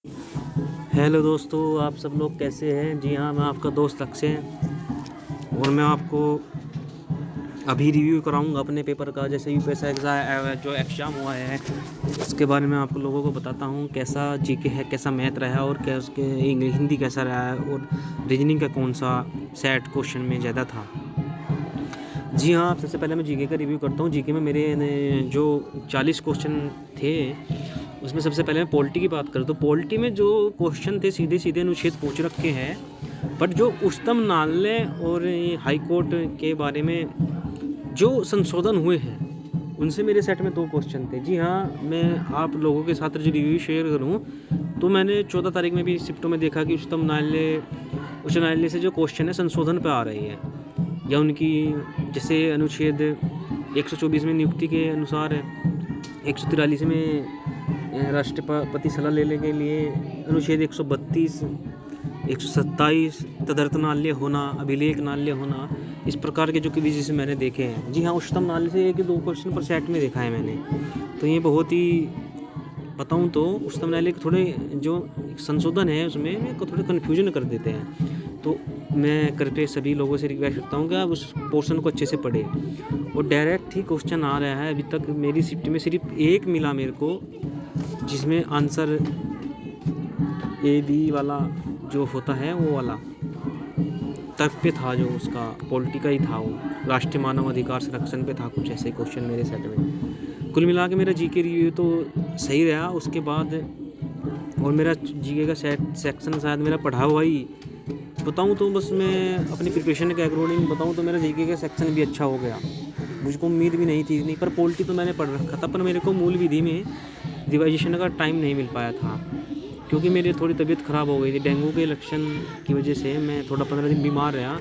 Hello दोस्तों, आप सब लोग कैसे हैं। जी हाँ, मैं आपका दोस्त अक्षय और मैं आपको अभी रिव्यू कराऊंगा अपने पेपर का। जैसे यू पी एस जो एग्ज़ाम हुआ है उसके बारे में आप लोगों को बताता हूँ। कैसा जीके है, कैसा मैथ रहा है और क्या उसके इंग्लिश हिंदी कैसा रहा है और रीजनिंग का कौन सा सेट क्वेश्चन में ज़्यादा था। जी हाँ, सबसे पहले मैं जीके का रिव्यू करता हूँ। जीके में मेरे जो 40 क्वेश्चन थे उसमें सबसे पहले मैं पॉलिटी की बात करूँ तो पॉलिटी में जो क्वेश्चन थे सीधे सीधे अनुच्छेद पूछ रखे हैं, बट जो उच्चतम न्यायालय और हाई कोर्ट के बारे में जो संशोधन हुए हैं उनसे मेरे सेट में 2 क्वेश्चन थे। जी हाँ, मैं आप लोगों के साथ जो रिव्यू शेयर करूँ तो मैंने 14 तारीख में भी शिफ्टों में देखा कि उच्च न्यायालय से जो क्वेश्चन है संशोधन पे आ रही है, या उनकी जैसे अनुच्छेद 124 में नियुक्ति के अनुसार 143 में राष्ट्रपति सलाह लेने के लिए, अनुच्छेद 132 127 तदर्थ न्यायालय होना, अभिलेख न्यायालय होना, इस प्रकार के जो क्विज़ से मैंने देखे हैं। जी हाँ, उच्चतम न्यायालय से 1-2 क्वेश्चन पर सेट में देखा है मैंने। तो ये बहुत ही बताऊँ तो उच्चतम न्यायालय के थोड़े जो संशोधन है उसमें मेरे को थोड़े कन्फ्यूजन कर देते हैं। तो मैं करके सभी लोगों से रिक्वेस्ट करता हूँ कि आप उस पोर्शन को अच्छे से पढ़ें। और डायरेक्ट ही क्वेश्चन आ रहा है। अभी तक मेरी शिफ्ट में सिर्फ एक मिला मेरे को, जिसमें आंसर ए बी वाला जो होता है वो वाला तर्क पे था, जो उसका पॉलिटी का ही था, वो राष्ट्रीय मानव अधिकार संरक्षण पे था। कुछ ऐसे क्वेश्चन मेरे सेट में। कुल मिला के मेरा जीके रिव्यू तो सही रहा। उसके बाद और मेरा जीके का सेक्शन शायद मेरा पढ़ा हुआ ही बताऊँ तो, बस मैं अपनी प्रिपरेशन के अकॉर्डिंग बताऊँ तो मेरा जीके का सेक्शन भी अच्छा हो गया। मुझको उम्मीद भी नहीं थी इतनी, पर पॉलिटी तो मैंने पढ़ रखा था, पर मेरे को मूल विधि में रिवाइजेशन का टाइम नहीं मिल पाया था क्योंकि मेरी थोड़ी तबीयत ख़राब हो गई थी। डेंगू के लक्षण की वजह से मैं थोड़ा 15 दिन बीमार रहा,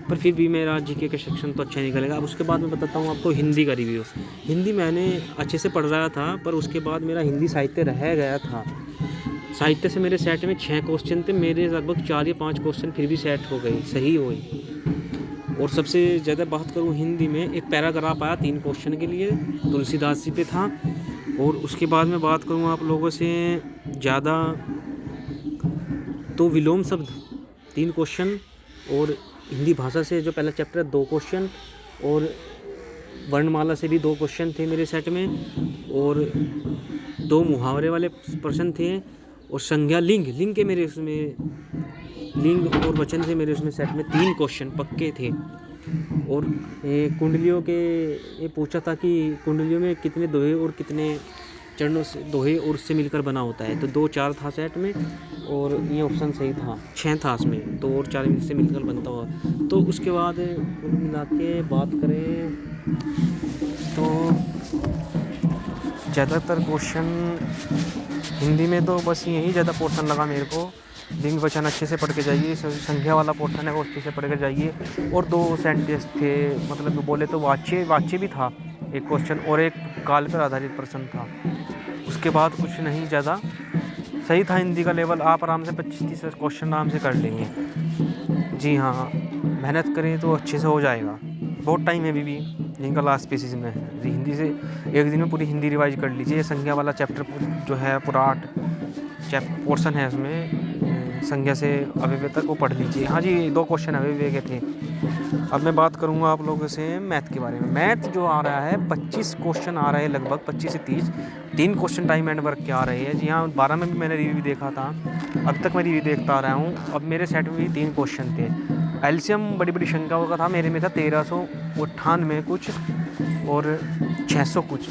पर फिर भी मेरा जीके का सेक्शन तो अच्छा निकलेगा। अब उसके बाद मैं बताता हूँ आपको हिंदी का रिव्यू। हिंदी मैंने अच्छे से पढ़ रहा था, पर उसके बाद मेरा हिंदी साहित्य रह गया था। साहित्य से मेरे सेट में 6 क्वेश्चन थे, मेरे लगभग 4 या 5 क्वेश्चन फिर भी सेट हो गई, सही हो गई। और सबसे ज़्यादा बात करूँ हिंदी में, एक पैराग्राफ आया 3 क्वेश्चन के लिए, तुलसीदास जी पे था। और उसके बाद मैं बात करूँ आप लोगों से ज़्यादा तो विलोम शब्द 3 क्वेश्चन, और हिंदी भाषा से जो पहला चैप्टर है 2 क्वेश्चन, और वर्णमाला से भी 2 क्वेश्चन थे मेरे सेट में, और 2 मुहावरे वाले प्रश्न थे, और संज्ञा लिंग के मेरे उसमें लिंग और वचन से मेरे उसमें सेट में 3 क्वेश्चन पक्के थे। और ये कुंडलियों के ये पूछा था कि कुंडलियों में कितने दोहे और कितने चरणों से दोहे और उससे मिलकर बना होता है। तो 2-4 था सेट में, और ये ऑप्शन सही था। 6 था इसमें, 2 और 4 से मिलकर बनता हुआ। तो उसके बाद कुल मिला के बात करें तो ज़्यादातर क्वेश्चन हिंदी में तो बस यही ज़्यादा पोर्शन लगा मेरे को। लिंग वचन अच्छे से पढ़ के जाइए, संख्या वाला पोर्शन है वो अच्छे से पढ़ के जाइए। और 2 सेंटेंस थे, मतलब बोले तो वाच्य भी था एक क्वेश्चन, और एक काल पर आधारित प्रश्न था। उसके बाद कुछ नहीं ज़्यादा, सही था हिंदी का लेवल। आप आराम से 25-30 क्वेश्चन आराम से कर लेंगे। जी हाँ, मेहनत करें तो अच्छे से हो जाएगा। बहुत टाइम है अभी भी, जिनका लास्ट पेसिस में है। हिंदी से एक दिन में पूरी हिंदी रिवाइज कर लीजिए। संज्ञा वाला चैप्टर जो है पूरा 8 पोर्शन है, उसमें संज्ञा से अव्यय तक वो पढ़ लीजिए। हाँ जी, 2 क्वेश्चन अव्यय के थे। अब मैं बात करूँगा आप लोगों से मैथ के बारे में। मैथ जो आ रहा है 25 क्वेश्चन आ रहे हैं, लगभग 25 से 30। 3 क्वेश्चन टाइम एंड वर्क के आ रहे हैं। जी हाँ, 12 में भी मैंने रिव्यू देखा था, अब तक मैं रिव्यू देखता आ रहा हूँ। अब मेरे सेट में भी 3 क्वेश्चन थे। एलसीएम बड़ी शंकाओं का था, मेरे में था 1398 कुछ और 600 कुछ।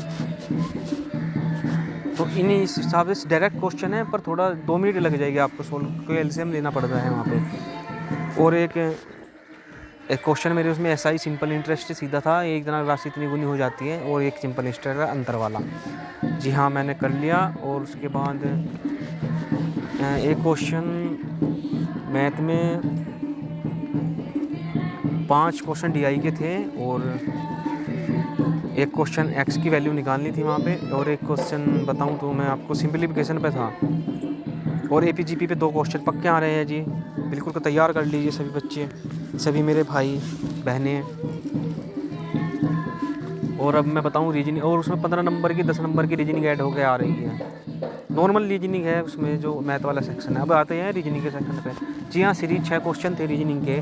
तो इन हिसाब से डायरेक्ट क्वेश्चन है, पर थोड़ा 2 मिनट लग जाएगी आपको सोल्व, क्योंकि एलसीएम लेना पड़ता है वहाँ पे। और एक क्वेश्चन मेरे उसमें एसआई सिंपल इंटरेस्ट सीधा था, एक जना राशि इतनी गुनी हो जाती है, और एक सिंपल इंटरेस्ट है अंतर वाला। जी हाँ, मैंने कर लिया। और उसके बाद एक क्वेश्चन मैथ में 5 क्वेश्चन डीआई के थे, और एक क्वेश्चन एक्स की वैल्यू निकालनी थी वहाँ पे, और एक क्वेश्चन बताऊँ तो मैं आपको सिंप्लीफिकेशन पे था। और एपीजीपी पे 2 क्वेश्चन पक्के आ रहे हैं जी, बिल्कुल को तैयार कर लीजिए सभी बच्चे, सभी मेरे भाई बहनें। और अब मैं बताऊँ रीजनिंग, और उसमें 15 नंबर की 10 नंबर की रीजनिंग ऐड होकर आ रही है। नॉर्मल रीजनिंग है उसमें जो मैथ वाला सेक्शन है। अब आते हैं रीजनिंग के सेक्शन पे। जी हाँ, सीरीज 6 क्वेश्चन थे रीजनिंग के।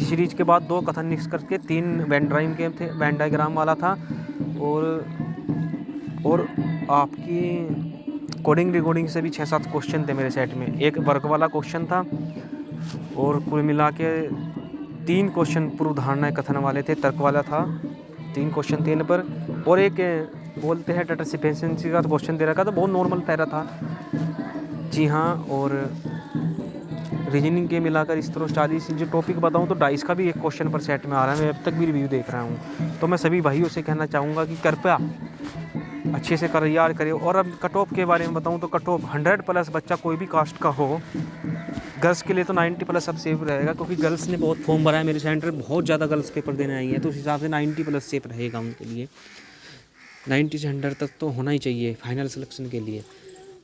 सीरीज के बाद 2 कथन मिक्स करके 3 वेन ड्राइव के थे, वेन डायग्राम वाला था, और आपकी कोडिंग रिकॉर्डिंग से भी 6-7 क्वेश्चन थे मेरे सेट में। एक वर्क वाला क्वेश्चन था और कुल मिला के 3 क्वेश्चन पूर्व धारणा कथन वाले थे, तर्क वाला था 3 क्वेश्चन थे इन पर, और एक बोलते हैं डाटा सिफिशिएंसी का क्वेश्चन दे रखा था, बहुत नॉर्मल पैरा था। जी हाँ, और रीजनिंग के मिलाकर इस तरह 40 जो टॉपिक बताऊँ तो 2.5 का भी एक क्वेश्चन पर सेट में आ रहा है। मैं अब तक भी रिव्यू देख रहा हूँ। तो मैं सभी भाइयों से कहना चाहूँगा कि कृपया अच्छे से तैयार करिए। और अब कट ऑफ के बारे में बताऊँ तो कट ऑफ 100+ बच्चा कोई भी कास्ट का हो, गर्ल्स के लिए तो 90+ अब सेफ रहेगा, क्योंकि गर्ल्स ने बहुत फॉर्म भरा है मेरे सेंटर में, बहुत ज़्यादा गर्ल्स पेपर देने आई है, तो उस हिसाब से 90+ सेफ रहेगा उनके लिए। 90 से 100 तक तो होना ही चाहिए फाइनल सिलेक्शन के लिए।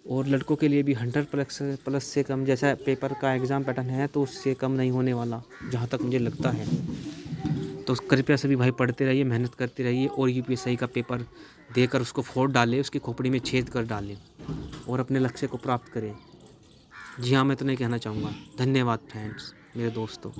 और लड़कों के लिए भी 100+ से कम, जैसा पेपर का एग्ज़ाम पैटर्न है तो उससे कम नहीं होने वाला, जहाँ तक मुझे लगता है। तो कृपया सभी भाई पढ़ते रहिए, मेहनत करते रहिए, और यूपीएससी का पेपर देकर उसको फोड़ डालें, उसकी खोपड़ी में छेद कर डालें और अपने लक्ष्य को प्राप्त करें। जी हाँ, मैं तो नहीं कहना चाहूँगा। धन्यवाद फ्रेंड्स, मेरे दोस्तों।